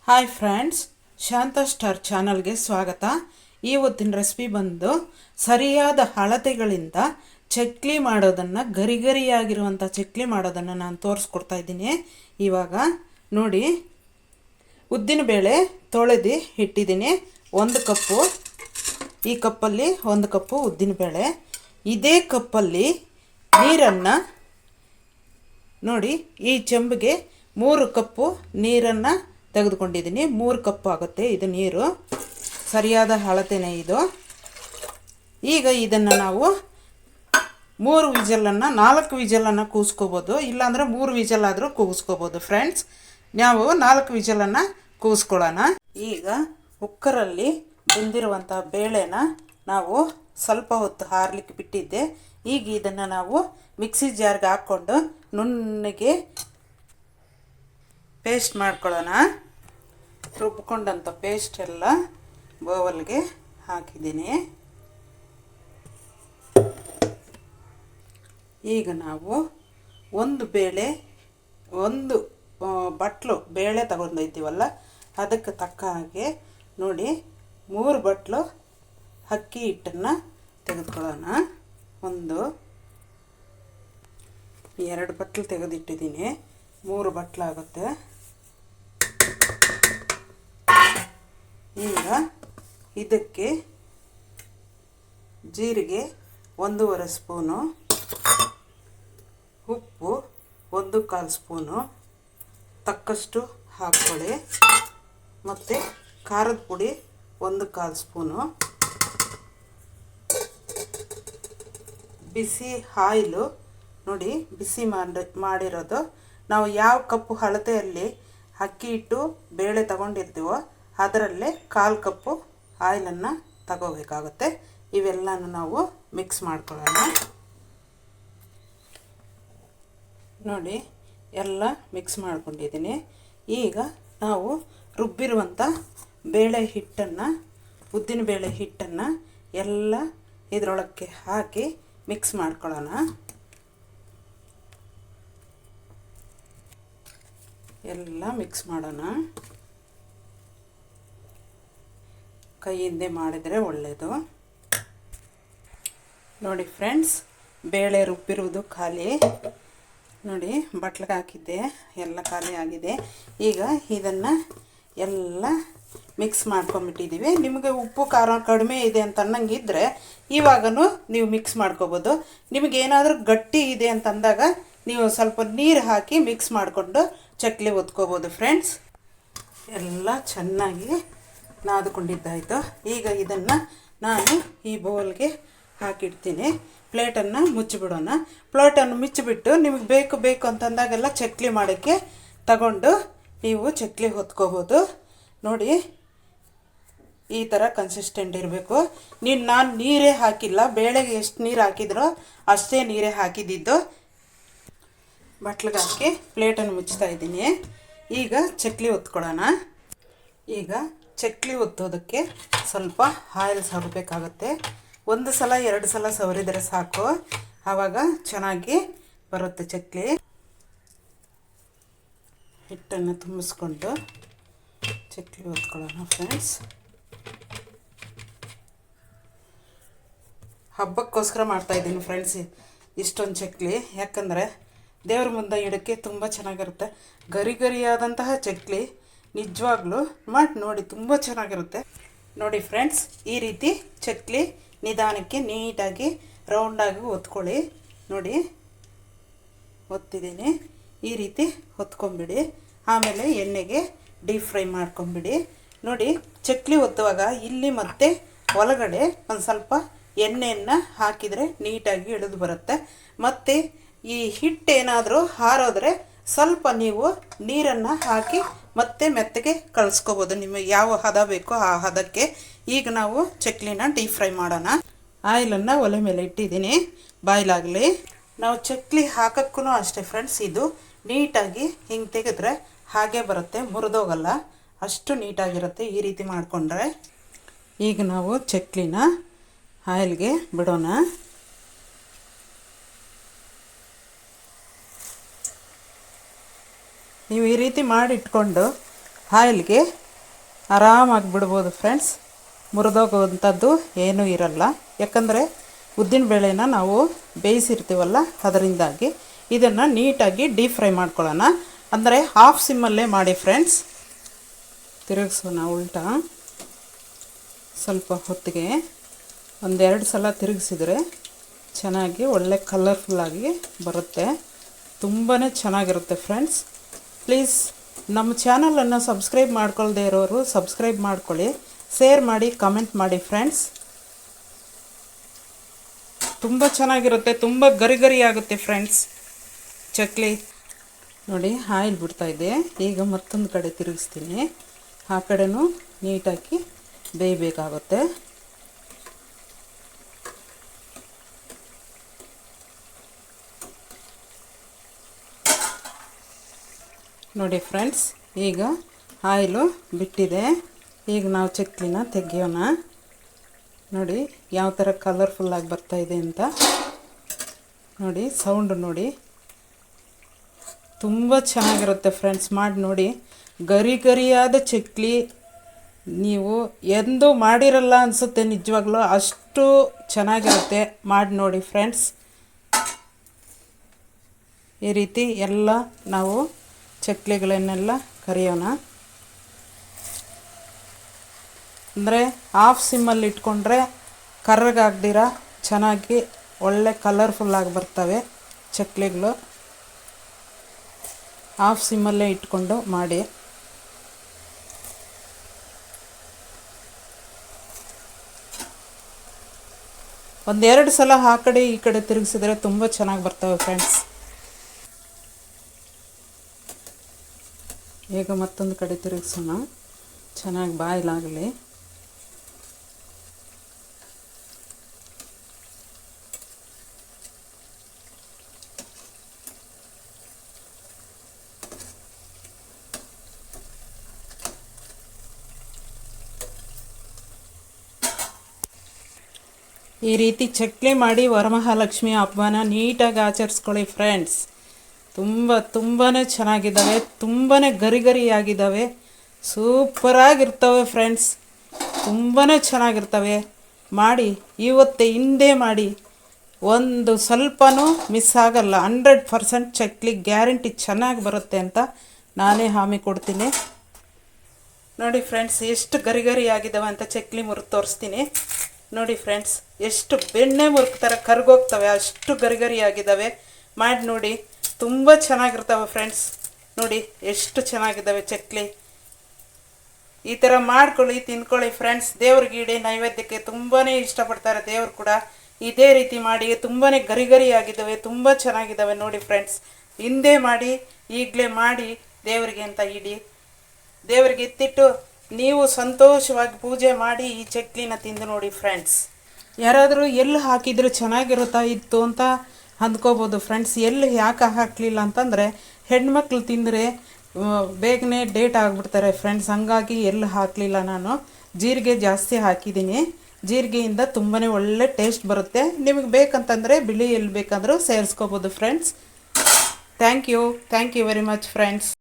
Hi friends, ಶಾಂತ star ಚಾನಲ್ಗೆ ಸ್ವಾಗತ. ಇವತ್ತಿನ ರೆಸಿಪಿ ಬಂದು ಸರಿಯಾದ ಅಳತೆಗಳಿಂದ ಚಕ್ಲಿ ಮಾಡೋದನ್ನು, ಗರಿಗರಿಯಾಗಿರುವಂಥ ಚಕ್ಲಿ ಮಾಡೋದನ್ನು ನಾನು ತೋರಿಸ್ಕೊಡ್ತಾ ಇದ್ದೀನಿ. ಇವಾಗ ನೋಡಿ, ಉದ್ದಿನಬೇಳೆ ತೊಳೆದು ಇಟ್ಟಿದ್ದೀನಿ 1 ಕಪ್ಪು. ಈ ಕಪ್ಪಲ್ಲಿ 1 ಕಪ್ಪು ಉದ್ದಿನಬೇಳೆ. ಇದೇ ಕಪ್ಪಲ್ಲಿ ನೀರನ್ನು ನೋಡಿ, ಈ ಚೆಂಬಿಗೆ 3 ಕಪ್ಪು ನೀರನ್ನು ತೆಗೆದುಕೊಂಡಿದ್ದೀನಿ. 3 ಕಪ್ ಆಗುತ್ತೆ ಇದು ನೀರು. ಸರಿಯಾದ ಅಳತೆನೇ ಇದು. ಈಗ ಇದನ್ನು ನಾವು 3 ವಿಜಲನ್ನು 4 ವಿಜಲನ್ನು ಕೂಗಿಸ್ಕೋಬೋದು, ಇಲ್ಲಾಂದರೆ 3 ವಿಜಲ್ ಆದರೂ ಕೂಗಿಸ್ಕೋಬೋದು. ಫ್ರೆಂಡ್ಸ್, ನಾವು 4 ವಿಜಲನ್ನು ಕೂಗಿಸ್ಕೊಳ್ಳೋಣ. ಈಗ ಕುಕ್ಕರಲ್ಲಿ ಬೆಂದಿರುವಂಥ ಬೇಳೆನ ನಾವು ಸ್ವಲ್ಪ ಹೊತ್ತು ಹಾರಲಿಕ್ಕೆ ಬಿಟ್ಟಿದ್ದೆ. ಈಗ ಇದನ್ನು ನಾವು ಮಿಕ್ಸಿ ಜಾರ್ಗೆ ಹಾಕ್ಕೊಂಡು ನುಣ್ಣಗೆ ಪೇಸ್ಟ್ ಮಾಡ್ಕೊಳ್ಳೋಣ. ರುಬ್ಕೊಂಡಂಥ ಪೇಸ್ಟ್ ಎಲ್ಲ ಬೌಲ್ಗೆ ಹಾಕಿದ್ದೀನಿ. ಈಗ ನಾವು ಒಂದು ಬಟ್ಲು ಬೇಳೆ ತಗೊಂಡೈತೀವಲ್ಲ, ಅದಕ್ಕೆ ತಕ್ಕ ಹಾಗೆ ನೋಡಿ 3 ಬಟ್ಲು ಅಕ್ಕಿ ಹಿಟ್ಟನ್ನು ತೆಗೆದುಕೊಳ್ಳೋಣ. 2 ಬಟ್ಲು ತೆಗೆದಿಟ್ಟಿದ್ದೀನಿ, 3 ಬಟ್ಲಾಗುತ್ತೆ. ಈಗ ಇದಕ್ಕೆ ಜೀರಿಗೆ 1.5 ಸ್ಪೂನು, ಉಪ್ಪು 1/4 ಸ್ಪೂನು ತಕ್ಕಷ್ಟು ಹಾಕ್ಕೊಳ್ಳಿ. ಮತ್ತು ಖಾರದ ಪುಡಿ 1/4 ಸ್ಪೂನು, ಬಿಸಿ ಆಯಿಲು ನೋಡಿ, ಬಿಸಿ ಮಾಡಿರೋದು. ನಾವು ಯಾವ ಕಪ್ಪು ಅಳತೆಯಲ್ಲಿ ಅಕ್ಕಿ ಹಿಟ್ಟು ಬೇಳೆ ತಗೊಂಡಿರ್ತೀವೋ ಅದರಲ್ಲೇ 1/4 ಕಪ್ಪು ಆಯಿಲನ್ನು ತಗೋಬೇಕಾಗುತ್ತೆ. ಇವೆಲ್ಲನೂ ನಾವು ಮಿಕ್ಸ್ ಮಾಡ್ಕೊಳ್ಳೋಣ. ನೋಡಿ, ಎಲ್ಲ ಮಿಕ್ಸ್ ಮಾಡ್ಕೊಂಡಿದ್ದೀನಿ. ಈಗ ನಾವು ರುಬ್ಬಿರುವಂಥ ಉದ್ದಿನಬೇಳೆ ಹಿಟ್ಟನ್ನು ಎಲ್ಲ ಇದರೊಳಕ್ಕೆ ಹಾಕಿ ಮಿಕ್ಸ್ ಮಾಡ್ಕೊಳ್ಳೋಣ. ಎಲ್ಲ ಮಿಕ್ಸ್ ಮಾಡೋಣ. ಕೈಯಿಂದೇ ಮಾಡಿದರೆ ಒಳ್ಳೆಯದು. ನೋಡಿ ಫ್ರೆಂಡ್ಸ್, ಬೇಳೆ ರುಬ್ಬಿರುವುದು ಖಾಲಿ. ನೋಡಿ, ಬಟ್ಲಿಗೆ ಹಾಕಿದ್ದೆ, ಎಲ್ಲ ಖಾಲಿ ಆಗಿದೆ. ಈಗ ಇದನ್ನು ಎಲ್ಲ ಮಿಕ್ಸ್ ಮಾಡ್ಕೊಂಬಿಟ್ಟಿದ್ದೀವಿ. ನಿಮಗೆ ಉಪ್ಪು ಖಾರ ಕಡಿಮೆ ಇದೆ ಅಂತ ಅನ್ನಂಗಿದ್ರೆ ಇವಾಗನೂ ನೀವು ಮಿಕ್ಸ್ ಮಾಡ್ಕೋಬೋದು. ನಿಮಗೇನಾದರೂ ಗಟ್ಟಿ ಇದೆ ಅಂತಂದಾಗ ನೀವು ಸ್ವಲ್ಪ ನೀರು ಹಾಕಿ ಮಿಕ್ಸ್ ಮಾಡಿಕೊಂಡು ಚಕ್ಲಿ ಒತ್ಕೋಬೋದು. ಫ್ರೆಂಡ್ಸ್, ಎಲ್ಲ ಚೆನ್ನಾಗಿ ನಾದ್ಕೊಂಡಿದ್ದಾಯಿತು. ಈಗ ಇದನ್ನು ನಾನು ಈ ಬೌಲ್ಗೆ ಹಾಕಿಡ್ತೀನಿ. ಪ್ಲೇಟನ್ನು ಮುಚ್ಚಿಬಿಡೋಣ. ಪ್ಲೇಟನ್ನು ಮುಚ್ಚಿಬಿಟ್ಟು ನಿಮಗೆ ಬೇಕು ಅಂತಂದಾಗೆಲ್ಲ ಚಕ್ಲಿ ಮಾಡೋಕ್ಕೆ ತಗೊಂಡು ನೀವು ಚಕ್ಲಿ ಹೊತ್ಕೋಬೋದು. ನೋಡಿ, ಈ ಥರ ಕನ್ಸಿಸ್ಟೆಂಟ್ ಇರಬೇಕು. ನಾನು ನೀರೇ ಹಾಕಿಲ್ಲ, ಬೇಳೆಗೆ ಎಷ್ಟು ನೀರು ಹಾಕಿದ್ರೋ ಅಷ್ಟೇ ನೀರೇ ಹಾಕಿದ್ದಿದ್ದು. ಬಟ್ಲಿಗೆ ಹಾಕಿ ಪ್ಲೇಟನ್ನು ಮುಚ್ತಾ ಇದ್ದೀನಿ. ಈಗ ಚಕ್ಲಿ ಒತ್ಕೊಳ್ಳೋಣ. ಈಗ ಚಕ್ಲಿ ಒತ್ತೋದಕ್ಕೆ ಸ್ವಲ್ಪ ಆಯಿಲ್ ಸವರಬೇಕಾಗುತ್ತೆ. 1 ಸಲ 2 ಸಲ ಸವರಿದರೆ ಸಾಕು, ಆವಾಗ ಚೆನ್ನಾಗಿ ಬರುತ್ತೆ ಚಕ್ಲಿ. ಹಿಟ್ಟನ್ನು ತುಂಬಿಸ್ಕೊಂಡು ಚಕ್ಲಿ ಒತ್ಕೊಳ್ಳೋಣ. ಫ್ರೆಂಡ್ಸ್, ಹಬ್ಬಕ್ಕೋಸ್ಕರ ಮಾಡ್ತಾಯಿದ್ದೀನಿ ಫ್ರೆಂಡ್ಸ್ ಇಷ್ಟೊಂದು ಚಕ್ಲಿ. ಯಾಕಂದರೆ ದೇವ್ರ ಮುಂದೆ ಇಡೋಕ್ಕೆ ತುಂಬ ಚೆನ್ನಾಗಿರುತ್ತೆ. ಗರಿಗರಿಯಾದಂತಹ ಚಕ್ಲಿ ನಿಜವಾಗ್ಲೂ ಮಾಡಿ ನೋಡಿ, ತುಂಬ ಚೆನ್ನಾಗಿರುತ್ತೆ. ನೋಡಿ ಫ್ರೆಂಡ್ಸ್, ಈ ರೀತಿ ಚಕ್ಲಿ ನಿಧಾನಕ್ಕೆ ನೀಟಾಗಿ ರೌಂಡಾಗಿ ಒತ್ಕೊಳ್ಳಿ. ನೋಡಿ, ಒತ್ತಿದ್ದೀನಿ. ಈ ರೀತಿ ಹೊತ್ಕೊಂಬಿಡಿ. ಆಮೇಲೆ ಎಣ್ಣೆಗೆ ಡೀಪ್ ಫ್ರೈ ಮಾಡ್ಕೊಂಬಿಡಿ. ನೋಡಿ, ಚಕ್ಲಿ ಒತ್ತುವಾಗ ಇಲ್ಲಿ ಮತ್ತು ಒಳಗಡೆ ಒಂದು ಸ್ವಲ್ಪ ಎಣ್ಣೆಯನ್ನು ಹಾಕಿದರೆ ನೀಟಾಗಿ ಇಳಿದು ಬರುತ್ತೆ. ಮತ್ತು ಈ ಹಿಟ್ಟೇನಾದರೂ ಹಾರೋದ್ರೆ ಸ್ವಲ್ಪ ನೀವು ನೀರನ್ನು ಹಾಕಿ ಮತ್ತೆ ಮೆತ್ತಗೆ ಕಳಿಸ್ಕೋಬೋದು. ನಿಮಗೆ ಯಾವ ಹದ ಬೇಕೋ ಆ ಹದಕ್ಕೆ. ಈಗ ನಾವು ಚಕ್ಲಿನ ಡೀಪ್ ಫ್ರೈ ಮಾಡೋಣ. ಆಯಿಲನ್ನು ಒಲೆ ಮೇಲೆ ಇಟ್ಟಿದ್ದೀನಿ, ಬಾಯ್ಲಾಗಲಿ. ನಾವು ಚಕ್ಲಿ ಹಾಕೋಕ್ಕೂ ಅಷ್ಟೇ ಫ್ರೆಂಡ್ಸ್, ಇದು ನೀಟಾಗಿ ಹಿಂಗೆ ತೆಗೆದ್ರೆ ಹಾಗೆ ಬರುತ್ತೆ, ಮುರಿದೋಗಲ್ಲ. ಅಷ್ಟು ನೀಟಾಗಿರುತ್ತೆ ಈ ರೀತಿ ಮಾಡಿಕೊಂಡ್ರೆ. ಈಗ ನಾವು ಚಕ್ಲಿನ ಆಯಿಲ್ಗೆ ಬಿಡೋಣ. ನೀವು ಈ ರೀತಿ ಮಾಡಿಟ್ಕೊಂಡು ಆಯಿಲ್ಗೆ ಆರಾಮಾಗಿ ಬಿಡ್ಬೋದು ಫ್ರೆಂಡ್ಸ್. ಮುರಿದೋಗುವಂಥದ್ದು ಏನೂ ಇರಲ್ಲ, ಯಾಕಂದರೆ ಉದ್ದಿನಬೇಳೆನ ನಾವು ಬೇಯಿಸಿರ್ತೀವಲ್ಲ ಅದರಿಂದಾಗಿ. ಇದನ್ನು ನೀಟಾಗಿ ಡೀಪ್ ಫ್ರೈ ಮಾಡ್ಕೊಳ್ಳೋಣ, ಅಂದರೆ ಹಾಫ್ ಸಿಮ್ಮಲ್ಲೇ ಮಾಡಿ ಫ್ರೆಂಡ್ಸ್. ತಿರುಗಿಸೋಣ ಉಲ್ಟಾ. ಸ್ವಲ್ಪ ಹೊತ್ತಿಗೆ ಒಂದೆರಡು ಸಲ ತಿರುಗಿಸಿದರೆ ಚೆನ್ನಾಗಿ ಒಳ್ಳೆ ಕಲರ್ಫುಲ್ಲಾಗಿ ಬರುತ್ತೆ, ತುಂಬಾ ಚೆನ್ನಾಗಿರುತ್ತೆ ಫ್ರೆಂಡ್ಸ್. ಪ್ಲೀಸ್ ನಮ್ಮ ಚಾನಲನ್ನು ಸಬ್ಸ್ಕ್ರೈಬ್ ಮಾಡ್ಕೊಳ್ದೇ ಇರೋರು ಸಬ್ಸ್ಕ್ರೈಬ್ ಮಾಡ್ಕೊಳ್ಳಿ, ಶೇರ್ ಮಾಡಿ, ಕಮೆಂಟ್ ಮಾಡಿ ಫ್ರೆಂಡ್ಸ್. ತುಂಬ ಚೆನ್ನಾಗಿರುತ್ತೆ, ತುಂಬ ಗರಿ ಗರಿ ಆಗುತ್ತೆ ಫ್ರೆಂಡ್ಸ್ ಚಕ್ಲಿ. ನೋಡಿ ಆಯಿಲ್ ಬಿಡ್ತಾಯಿದೆ. ಈಗ ಮತ್ತೊಂದು ಕಡೆ ತಿರುಗಿಸ್ತೀನಿ, ಆ ಕಡೆನೂ ನೀಟಾಗಿ ಬೇಯಬೇಕಾಗುತ್ತೆ. ನೋಡಿ ಫ್ರೆಂಡ್ಸ್, ಈಗ ಆಯಿಲು ಬಿಟ್ಟಿದೆ. ಈಗ ನಾವು ಚಕ್ಲಿನ ತೆಗಿಯೋಣ. ನೋಡಿ ಯಾವ ಥರ ಕಲರ್ಫುಲ್ಲಾಗಿ ಬರ್ತಾಯಿದೆ ಅಂತ. ನೋಡಿ ಸೌಂಡು ನೋಡಿ, ತುಂಬ ಚೆನ್ನಾಗಿರುತ್ತೆ ಫ್ರೆಂಡ್ಸ್. ಮಾಡಿ ನೋಡಿ, ಗರಿ ಗರಿಯಾದ ಚಕ್ಲಿ ನೀವು ಎಂದೂ ಮಾಡಿರಲ್ಲ ಅನಿಸುತ್ತೆ, ನಿಜವಾಗ್ಲೂ ಅಷ್ಟು ಚೆನ್ನಾಗಿರುತ್ತೆ. ಮಾಡಿ ನೋಡಿ ಫ್ರೆಂಡ್ಸ್. ಈ ರೀತಿ ಎಲ್ಲ ನಾವು ಚಕ್ಲಿಗಳನ್ನೆಲ್ಲ ಕರಿಯೋಣ. ಅಂದರೆ ಹಾಫ್ ಸಿಮ್ಮಲ್ಲಿ ಇಟ್ಕೊಂಡ್ರೆ ಕರ್ರಗಾಗ್ದಿರ ಚೆನ್ನಾಗಿ ಒಳ್ಳೆ ಕಲರ್ಫುಲ್ಲಾಗಿ ಬರ್ತವೆ ಚಕ್ಲಿಗಳು. ಹಾಫ್ ಸಿಮ್ಮಲ್ಲೇ ಇಟ್ಕೊಂಡು ಮಾಡಿ. ಒಂದೆರಡು ಸಲ ಆ ಕಡೆ ಈ ಕಡೆ ತಿರುಗಿಸಿದ್ರೆ ತುಂಬ ಚೆನ್ನಾಗಿ ಬರ್ತವೆ ಫ್ರೆಂಡ್ಸ್. ಈಗ ಮತ್ತೊಂದು ಕಡೆ ತಿರುಗಿಸೋಣ, ಚೆನ್ನಾಗಿ ಬಾಯ್ಲಾಗಲಿ. ಈ ರೀತಿ ಚಕ್ಲಿ ಮಾಡಿ ವರಮಹಾಲಕ್ಷ್ಮಿ ಹಬ್ಬನ ನೀಟಾಗಿ ಆಚರಿಸ್ಕೊಳ್ಳಿ ಫ್ರೆಂಡ್ಸ್. ತುಂಬಾ ಚೆನ್ನಾಗಿದ್ದಾವೆ, ತುಂಬಾ ಗರಿ ಗರಿಯಾಗಿದ್ದಾವೆ, ಸೂಪರಾಗಿರ್ತವೆ ಫ್ರೆಂಡ್ಸ್. ತುಂಬಾ ಚೆನ್ನಾಗಿರ್ತವೆ. ಮಾಡಿ ಇವತ್ತೇ ಹಿಂದೆ ಮಾಡಿ, ಒಂದು ಸ್ವಲ್ಪನೂ ಮಿಸ್ ಆಗಲ್ಲ. 100% ಚಕ್ಲಿ ಗ್ಯಾರಂಟಿ ಚೆನ್ನಾಗಿ ಬರುತ್ತೆ ಅಂತ ನಾನೇ ಹಾಮಿ ಕೊಡ್ತೀನಿ. ನೋಡಿ ಫ್ರೆಂಡ್ಸ್, ಎಷ್ಟು ಗರಿ ಗರಿಯಾಗಿದ್ದಾವೆ ಅಂತ ಚಕ್ಲಿ ಮುರಿದು ತೋರಿಸ್ತೀನಿ. ನೋಡಿ ಫ್ರೆಂಡ್ಸ್, ಎಷ್ಟು ಬೆಣ್ಣೆ ಮುರುಕ್ತಾರೆ, ಕರ್ಗೋಗ್ತವೆ, ಅಷ್ಟು ಗರಿ ಗರಿಯಾಗಿದ್ದಾವೆ. ಮಾಡಿ ನೋಡಿ, ತುಂಬ ಚೆನ್ನಾಗಿರ್ತವೆ ಫ್ರೆಂಡ್ಸ್. ನೋಡಿ ಎಷ್ಟು ಚೆನ್ನಾಗಿದ್ದಾವೆ ಚಕ್ಲಿ. ಈ ಥರ ಮಾಡ್ಕೊಳ್ಳಿ, ತಿನ್ಕೊಳ್ಳಿ ಫ್ರೆಂಡ್ಸ್. ದೇವ್ರಿಗೆ ಇಡಿ, ನೈವೇದ್ಯಕ್ಕೆ ತುಂಬಾ ಇಷ್ಟಪಡ್ತಾರೆ ದೇವ್ರು ಕೂಡ. ಇದೇ ರೀತಿ ಮಾಡಿ, ತುಂಬಾ ಗರಿ ಗರಿಯಾಗಿದ್ದಾವೆ, ತುಂಬ ಚೆನ್ನಾಗಿದ್ದಾವೆ. ನೋಡಿ ಫ್ರೆಂಡ್ಸ್, ಹಿಂದೆ ಮಾಡಿ, ಈಗಲೇ ಮಾಡಿ ದೇವರಿಗೆ ಅಂತ ಇಡಿ. ದೇವರಿಗೆ ಇತ್ತಿಟ್ಟು ನೀವು ಸಂತೋಷವಾಗಿ ಪೂಜೆ ಮಾಡಿ ಈ ಚಕ್ಲಿನ ತಿಂದು ನೋಡಿ ಫ್ರೆಂಡ್ಸ್. ಯಾರಾದರೂ ಎಲ್ಲಿ ಹಾಕಿದರೆ ಚೆನ್ನಾಗಿರುತ್ತಾ ಇತ್ತು ಅಂತ ಅಂದ್ಕೋಬೋದು ಫ್ರೆಂಡ್ಸ್. ಎಲ್ಲಿ ಯಾಕೆ ಹಾಕಲಿಲ್ಲ ಅಂತಂದರೆ ಹೆಣ್ಮಕ್ಳು ತಿಂದರೆ ಬೇಗನೆ ಡೇಟ್ ಆಗಿಬಿಡ್ತಾರೆ ಫ್ರೆಂಡ್ಸ್. ಹಂಗಾಗಿ ಎಲ್ಲಿ ಹಾಕಲಿಲ್ಲ ನಾನು. ಜೀರಿಗೆ ಜಾಸ್ತಿ ಹಾಕಿದ್ದೀನಿ. ಜೀರಿಗೆಯಿಂದ ತುಂಬಾ ಒಳ್ಳೆ ಟೇಸ್ಟ್ ಬರುತ್ತೆ. ನಿಮಗೆ ಬೇಕಂತಂದರೆ ಬಿಳಿ ಎಲ್ಲಿ ಬೇಕಾದರೂ ಸೇರಿಸ್ಕೋಬೋದು friends. Thank you very much friends.